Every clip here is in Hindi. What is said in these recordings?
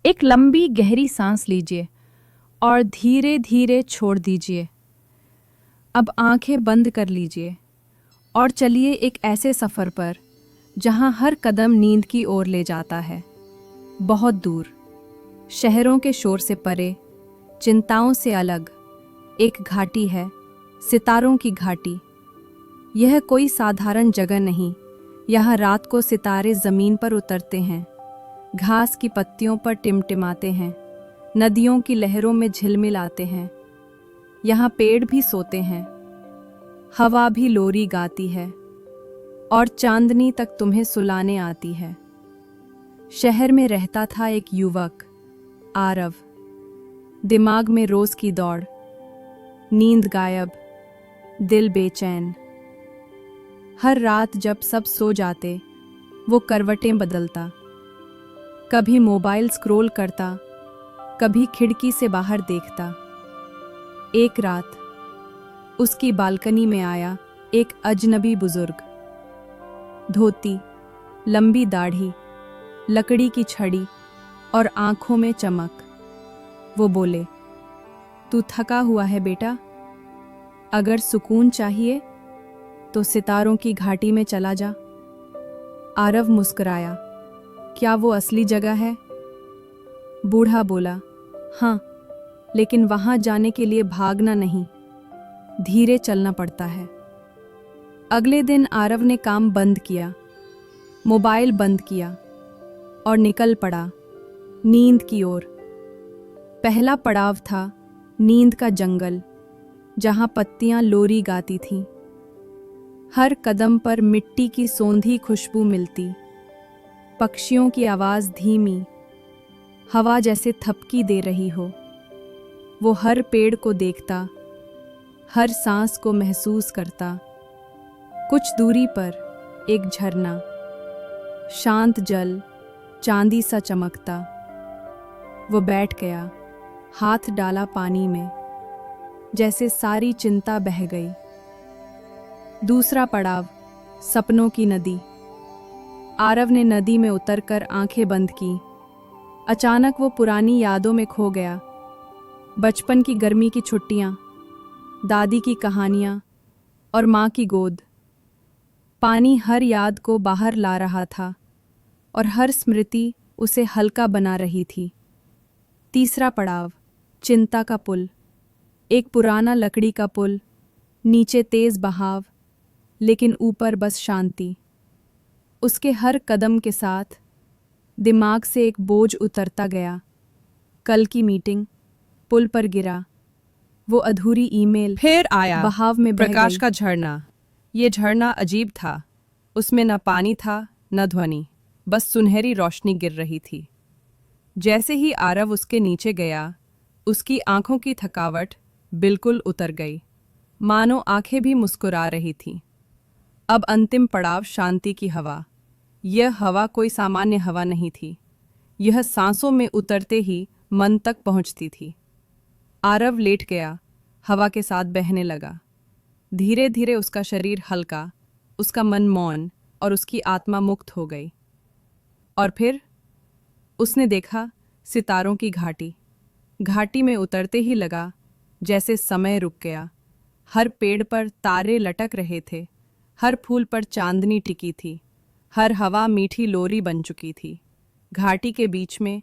एक लंबी गहरी सांस लीजिए और धीरे धीरे छोड़ दीजिए। अब आंखें बंद कर लीजिए और चलिए एक ऐसे सफ़र पर जहां हर कदम नींद की ओर ले जाता है। बहुत दूर, शहरों के शोर से परे, चिंताओं से अलग, एक घाटी है, सितारों की घाटी। यह कोई साधारण जगह नहीं। यहाँ रात को सितारे ज़मीन पर उतरते हैं, घास की पत्तियों पर टिमटिमाते हैं, नदियों की लहरों में झिलमिलाते हैं। यहाँ पेड़ भी सोते हैं, हवा भी लोरी गाती है और चांदनी तक तुम्हें सुलाने आती है। शहर में रहता था एक युवक, आरव। दिमाग में रोज की दौड़, नींद गायब, दिल बेचैन। हर रात जब सब सो जाते, वो करवटें बदलता। कभी मोबाइल स्क्रॉल करता, कभी खिड़की से बाहर देखता। एक रात उसकी बालकनी में आया एक अजनबी बुजुर्ग। धोती, लंबी दाढ़ी, लकड़ी की छड़ी और आंखों में चमक। वो बोले, तू थका हुआ है बेटा? अगर सुकून चाहिए तो सितारों की घाटी में चला जा। आरव मुस्कुराया, क्या वो असली जगह है? बूढ़ा बोला, हाँ, लेकिन वहां जाने के लिए भागना नहीं, धीरे चलना पड़ता है। अगले दिन आरव ने काम बंद किया, मोबाइल बंद किया और निकल पड़ा नींद की ओर। पहला पड़ाव था नींद का जंगल, जहां पत्तियां लोरी गाती थीं। हर कदम पर मिट्टी की सोंधी खुशबू मिलती, पक्षियों की आवाज़ धीमी, हवा जैसे थपकी दे रही हो। वो हर पेड़ को देखता, हर सांस को महसूस करता। कुछ दूरी पर एक झरना, शांत जल, चांदी सा चमकता। वो बैठ गया, हाथ डाला पानी में, जैसे सारी चिंता बह गई। दूसरा पड़ाव, सपनों की नदी। आरव ने नदी में उतरकर आंखें बंद की। अचानक वो पुरानी यादों में खो गया। बचपन की गर्मी की छुट्टियां, दादी की कहानियां और माँ की गोद। पानी हर याद को बाहर ला रहा था और हर स्मृति उसे हल्का बना रही थी। तीसरा पड़ाव, चिंता का पुल। एक पुराना लकड़ी का पुल, नीचे तेज बहाव, लेकिन ऊपर बस शांति। उसके हर कदम के साथ दिमाग से एक बोझ उतरता गया। कल की मीटिंग, पुल पर गिरा, वो अधूरी ईमेल, फिर आया बहाव में बह प्रकाश गई। का झरना। ये झरना अजीब था। उसमें न पानी था न ध्वनि, बस सुनहरी रोशनी गिर रही थी। जैसे ही आरव उसके नीचे गया, उसकी आंखों की थकावट बिल्कुल उतर गई, मानो आंखें भी मुस्कुरा रही थीं। अब अंतिम पड़ाव, शांति की हवा। यह हवा कोई सामान्य हवा नहीं थी। यह सांसों में उतरते ही मन तक पहुंचती थी। आरव लेट गया, हवा के साथ बहने लगा। धीरे धीरे उसका शरीर हल्का, उसका मन मौन और उसकी आत्मा मुक्त हो गई। और फिर उसने देखा सितारों की घाटी। घाटी में उतरते ही लगा जैसे समय रुक गया। हर पेड़ पर तारे लटक रहे थे, हर फूल पर चांदनी टिकी थी, हर हवा मीठी लोरी बन चुकी थी। घाटी के बीच में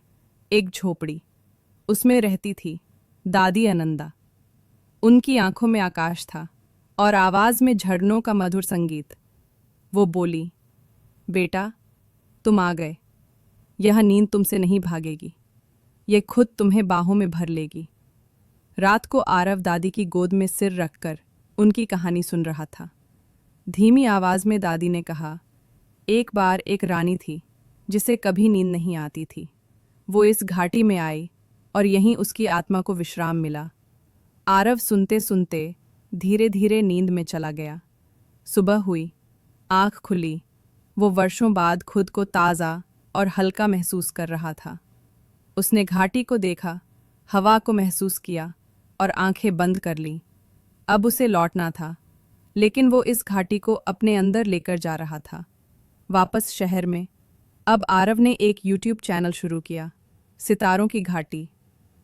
एक झोपड़ी, उसमें रहती थी दादी आनंदा। उनकी आंखों में आकाश था और आवाज में झरनों का मधुर संगीत। वो बोली, बेटा, तुम आ गए। यह नींद तुमसे नहीं भागेगी, ये खुद तुम्हें बाहों में भर लेगी। रात को आरव दादी की गोद में सिर रखकर उनकी कहानी सुन रहा था। धीमी आवाज में दादी ने कहा, एक बार एक रानी थी जिसे कभी नींद नहीं आती थी। वो इस घाटी में आई और यहीं उसकी आत्मा को विश्राम मिला। आरव सुनते सुनते धीरे धीरे नींद में चला गया। सुबह हुई, आँख खुली। वो वर्षों बाद खुद को ताज़ा और हल्का महसूस कर रहा था। उसने घाटी को देखा, हवा को महसूस किया और आंखें बंद कर लीं। अब उसे लौटना था, लेकिन वो इस घाटी को अपने अंदर लेकर जा रहा था, वापस शहर में। अब आरव ने एक यूट्यूब चैनल शुरू किया, सितारों की घाटी।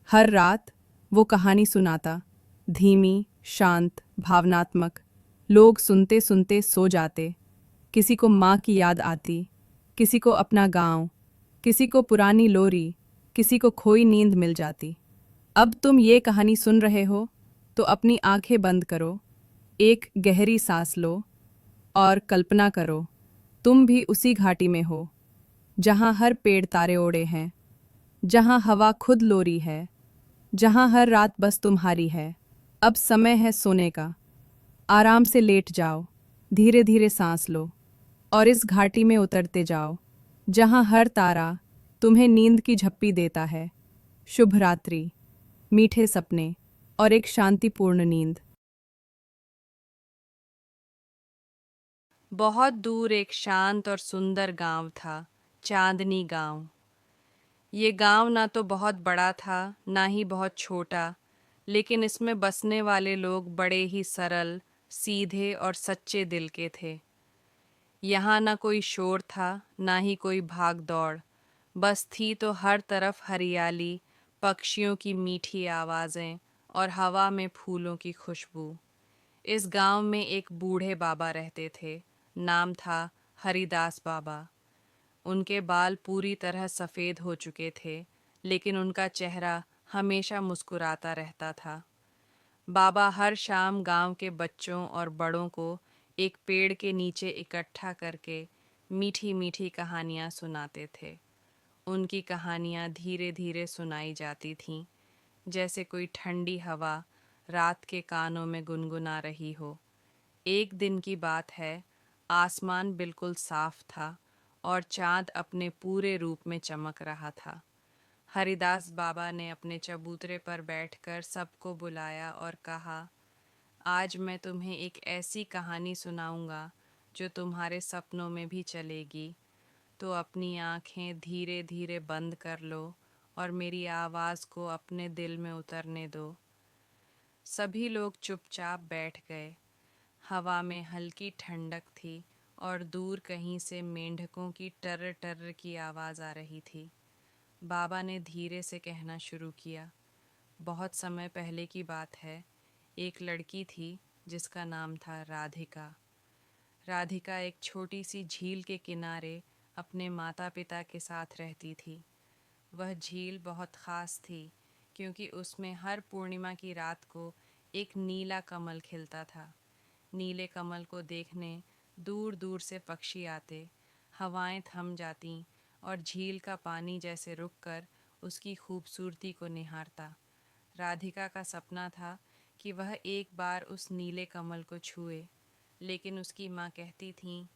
हर रात वो कहानी सुनाता, धीमी, शांत, भावनात्मक। लोग सुनते सुनते सो जाते। किसी को माँ की याद आती, किसी को अपना गांव, किसी को पुरानी लोरी, किसी को खोई नींद मिल जाती। अब तुम ये कहानी सुन रहे हो तो अपनी आंखें बंद करो, एक गहरी सांस लो और कल्पना करो तुम भी उसी घाटी में हो, जहाँ हर पेड़ तारे ओढ़े हैं, जहाँ हवा खुद लोरी है, जहाँ हर रात बस तुम्हारी है। अब समय है सोने का। आराम से लेट जाओ, धीरे धीरे सांस लो और इस घाटी में उतरते जाओ, जहाँ हर तारा तुम्हें नींद की झप्पी देता है। शुभ रात्रि, मीठे सपने और एक शांतिपूर्ण नींद। बहुत दूर एक शांत और सुंदर गांव था, चांदनी गांव। ये गांव ना तो बहुत बड़ा था, ना ही बहुत छोटा, लेकिन इसमें बसने वाले लोग बड़े ही सरल, सीधे और सच्चे दिल के थे। यहाँ ना कोई शोर था, ना ही कोई भाग दौड़। बस थी तो हर तरफ हरियाली, पक्षियों की मीठी आवाज़ें और हवा में फूलों की खुशबू। इस गांव में एक बूढ़े बाबा रहते थे। नाम था हरिदास बाबा। उनके बाल पूरी तरह सफ़ेद हो चुके थे, लेकिन उनका चेहरा हमेशा मुस्कुराता रहता था। बाबा हर शाम गांव के बच्चों और बड़ों को एक पेड़ के नीचे इकट्ठा करके मीठी मीठी कहानियाँ सुनाते थे। उनकी कहानियाँ धीरे धीरे सुनाई जाती थीं, जैसे कोई ठंडी हवा रात के कानों में गुनगुना रही हो। एक दिन की बात है, आसमान बिल्कुल साफ था और चाँद अपने पूरे रूप में चमक रहा था। हरिदास बाबा ने अपने चबूतरे पर बैठकर सबको बुलाया और कहा, आज मैं तुम्हें एक ऐसी कहानी सुनाऊंगा जो तुम्हारे सपनों में भी चलेगी। तो अपनी आँखें धीरे धीरे बंद कर लो और मेरी आवाज़ को अपने दिल में उतरने दो। सभी लोग चुपचाप बैठ गए। हवा में हल्की ठंडक थी और दूर कहीं से मेंढकों की टर्र टर्र की आवाज़ आ रही थी। बाबा ने धीरे से कहना शुरू किया, बहुत समय पहले की बात है। एक लड़की थी जिसका नाम था राधिका। राधिका एक छोटी सी झील के किनारे अपने माता पिता के साथ रहती थी। वह झील बहुत ख़ास थी क्योंकि उसमें हर पूर्णिमा की रात को एक नीला कमल खिलता था। नीले कमल को देखने दूर दूर से पक्षी आते, हवाएं थम जातीं और झील का पानी जैसे रुककर उसकी खूबसूरती को निहारता। राधिका का सपना था कि वह एक बार उस नीले कमल को छुए, लेकिन उसकी माँ कहती थीं,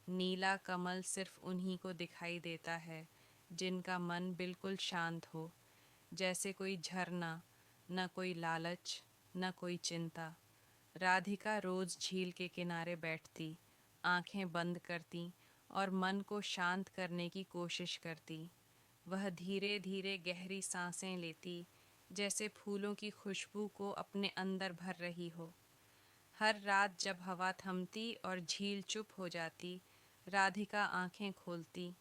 नीला कमल सिर्फ उन्हीं को दिखाई देता है जिनका मन बिल्कुल शांत हो, जैसे कोई झरना, न कोई लालच, न कोई चिंता। राधिका रोज़ झील के किनारे बैठती, आंखें बंद करती और मन को शांत करने की कोशिश करती। वह धीरे धीरे गहरी सांसें लेती, जैसे फूलों की खुशबू को अपने अंदर भर रही हो। हर रात जब हवा थमती और झील चुप हो जाती, राधिका आंखें खोलती,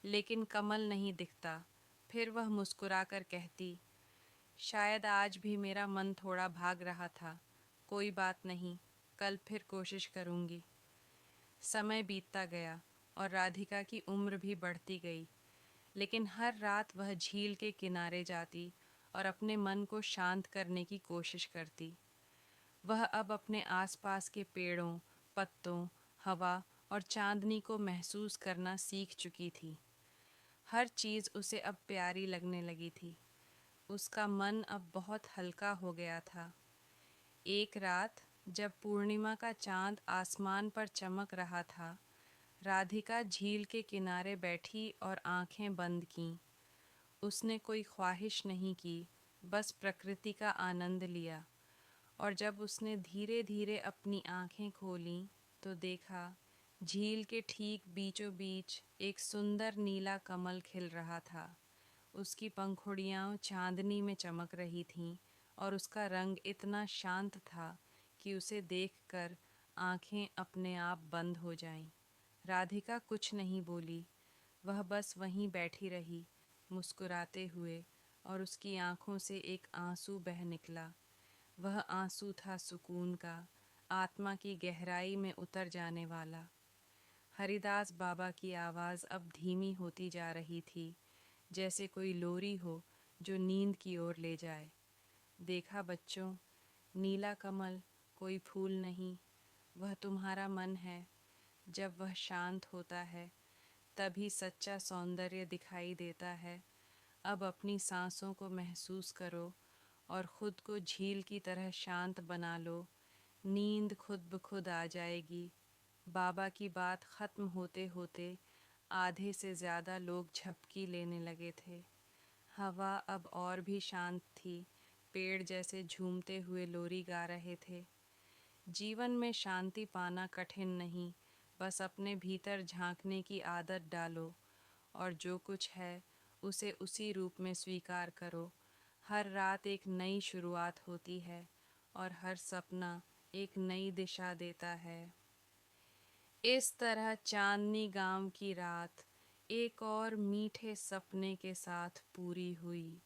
लेकिन कमल नहीं दिखता। फिर वह मुस्कुराकर कहती, शायद आज भी मेरा मन थोड़ा भाग रहा था। कोई बात नहीं, कल फिर कोशिश करूँगी। समय बीतता गया और राधिका की उम्र भी बढ़ती गई, लेकिन हर रात वह झील के किनारे जाती और अपने मन को शांत करने की कोशिश करती। वह अब अपने आसपास के पेड़ों, पत्तों, हवा और चांदनी को महसूस करना सीख चुकी थी। हर चीज़ उसे अब प्यारी लगने लगी थी। उसका मन अब बहुत हल्का हो गया था। एक रात जब पूर्णिमा का चांद आसमान पर चमक रहा था, राधिका झील के किनारे बैठी और आंखें बंद कीं। उसने कोई ख्वाहिश नहीं की, बस प्रकृति का आनंद लिया। और जब उसने धीरे धीरे अपनी आंखें खोलीं, तो देखा झील के ठीक बीचों बीच एक सुंदर नीला कमल खिल रहा था। उसकी पंखुड़ियाँ चांदनी में चमक रही थीं और उसका रंग इतना शांत था कि उसे देखकर आंखें अपने आप बंद हो जाईं। राधिका कुछ नहीं बोली, वह बस वहीं बैठी रही, मुस्कुराते हुए और उसकी आंखों से एक आंसू बह निकला। वह आंसू था सुकून का, आत्मा की गहराई में उतर जाने वाला। हरिदास बाबा की आवाज़ अब धीमी होती जा रही थी, जैसे कोई लोरी हो जो नींद की ओर ले जाए। देखा बच्चों, नीला कमल कोई फूल नहीं, वह तुम्हारा मन है। जब वह शांत होता है तभी सच्चा सौंदर्य दिखाई देता है। अब अपनी सांसों को महसूस करो और खुद को झील की तरह शांत बना लो। नींद खुद ब खुद आ जाएगी। बाबा की बात ख़त्म होते होते आधे से ज़्यादा लोग झपकी लेने लगे थे। हवा अब और भी शांत थी, पेड़ जैसे झूमते हुए लोरी गा रहे थे। जीवन में शांति पाना कठिन नहीं, बस अपने भीतर झांकने की आदत डालो और जो कुछ है उसे उसी रूप में स्वीकार करो। हर रात एक नई शुरुआत होती है और हर सपना एक नई दिशा देता है। इस तरह चांदनी गांव की रात एक और मीठे सपने के साथ पूरी हुई।